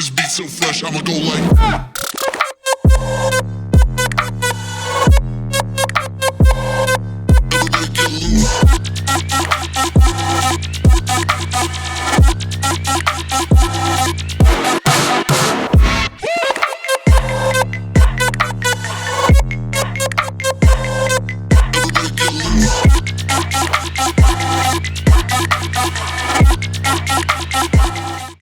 this beat so fresh, I'ma go like. Everybody get loose. Everybody get loose.